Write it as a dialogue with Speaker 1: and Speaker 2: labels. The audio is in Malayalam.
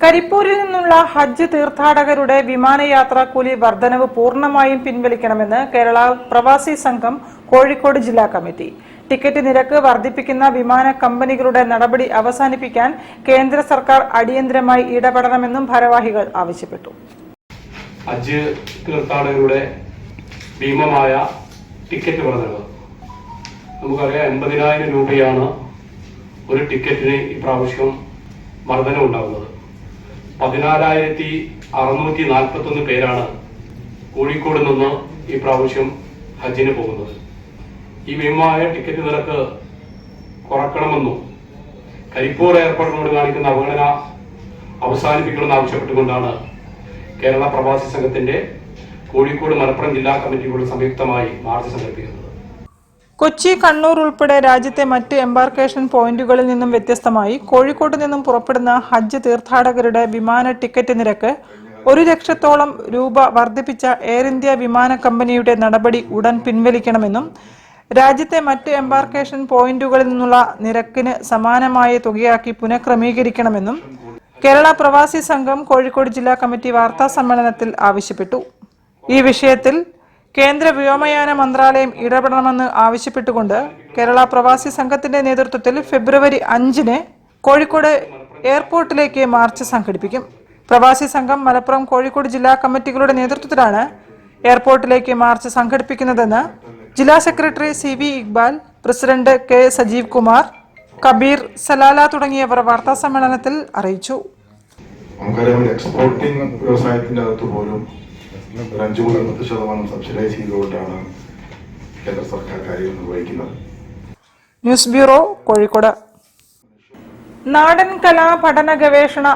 Speaker 1: കരിപ്പൂരിൽ നിന്നുള്ള ഹജ്ജ് തീർത്ഥാടകരുടെ വിമാനയാത്രാ കൂലി വർധനവ് പൂർണ്ണമായും പിൻവലിക്കണമെന്ന് കേരള പ്രവാസി സംഘം കോഴിക്കോട് ജില്ലാ കമ്മിറ്റി. ടിക്കറ്റ് നിരക്ക് വർദ്ധിപ്പിക്കുന്ന വിമാന കമ്പനികളുടെ നടപടി അവസാനിപ്പിക്കാൻ കേന്ദ്ര സർക്കാർ അടിയന്തരമായി ഇടപെടണമെന്നും ഭാരവാഹികൾ ആവശ്യപ്പെട്ടു.
Speaker 2: ഹജ്ജ് തീർത്ഥാടകരുടെ ഭീമമായ ടിക്കറ്റ് വർധനവ് നമുക്കറിയാം. 80,000 രൂപയാണ് ഒരു ടിക്കറ്റിന് ഇപ്രാവശ്യം വർധന ഉണ്ടാകുന്നത്. 14,641 പേരാണ് കോഴിക്കോട് നിന്ന് ഈ പ്രാവശ്യം ഹജ്ജിന് പോകുന്നത്. ഈ ഭീമമായ ടിക്കറ്റ് നിരക്ക് കുറക്കണമെന്നും കരിപ്പൂർ എയർപോർട്ടിനോട് കാണിക്കുന്ന അവഗണന അവസാനിപ്പിക്കണമെന്ന് ആവശ്യപ്പെട്ടുകൊണ്ടാണ് കേരള പ്രവാസി സംഘത്തിന്റെ കോഴിക്കോട് മലപ്പുറം ജില്ലാ കമ്മിറ്റികളുടെ സംയുക്തമായി മാർച്ച് സംഘടിപ്പിക്കുന്നത്.
Speaker 1: കൊച്ചി, കണ്ണൂർ ഉൾപ്പെടെ രാജ്യത്തെ മറ്റ് എംബാർക്കേഷൻ പോയിന്റുകളിൽ നിന്നും വ്യത്യസ്തമായി കോഴിക്കോട് നിന്നും പുറപ്പെടുന്ന ഹജ്ജ് തീർത്ഥാടകരുടെ വിമാന ടിക്കറ്റ് നിരക്ക് 1 ലക്ഷത്തോളം രൂപ വർദ്ധിപ്പിച്ച എയർ ഇന്ത്യ വിമാന കമ്പനിയുടെ നടപടി ഉടൻ പിൻവലിക്കണമെന്നും രാജ്യത്തെ മറ്റ് എംബാർക്കേഷൻ പോയിന്റുകളിൽ നിന്നുള്ള നിരക്കിന് സമാനമായ തുകയാക്കി പുനഃക്രമീകരിക്കണമെന്നും കേരള പ്രവാസി സംഘം കോഴിക്കോട് ജില്ലാ കമ്മിറ്റി വാർത്താ സമ്മേളനത്തിൽ ആവശ്യപ്പെട്ടു. ഈ വിഷയത്തിൽ കേന്ദ്ര വ്യോമയാന മന്ത്രാലയം ഇടപെടണമെന്ന് ആവശ്യപ്പെട്ടുകൊണ്ട് കേരള പ്രവാസി സംഘത്തിന്റെ നേതൃത്വത്തിൽ ഫെബ്രുവരി 5-ന് കോഴിക്കോട് എയർപോർട്ടിലേക്ക് മാർച്ച് സംഘടിപ്പിക്കും. പ്രവാസി സംഘം മലപ്പുറം, കോഴിക്കോട് ജില്ലാ കമ്മിറ്റികളുടെ നേതൃത്വത്തിലാണ് എയർപോർട്ടിലേക്ക് മാർച്ച് സംഘടിപ്പിക്കുന്നതെന്ന് ജില്ലാ secretary CV Iqbal, president K Sajeev Kumar, Kabeer, Salala തുടങ്ങിയവർ വാർത്താ സമ്മേളനത്തിൽ അറിയിച്ചു.
Speaker 3: നമുക്കറിയാം, എക്സ്പോർട്ടിംഗ് വ്യവസായത്തിന്റെ അകത്ത് പോലും 5-10% സബ്സിഡൈസ് ചെയ്തുകൊണ്ടാണ് കേന്ദ്ര സർക്കാർ കാര്യങ്ങൾ നിർവഹിക്കുന്നത്.
Speaker 1: News bureau, Kozhikode. നാടൻ കലാ പഠന ഗവേഷണ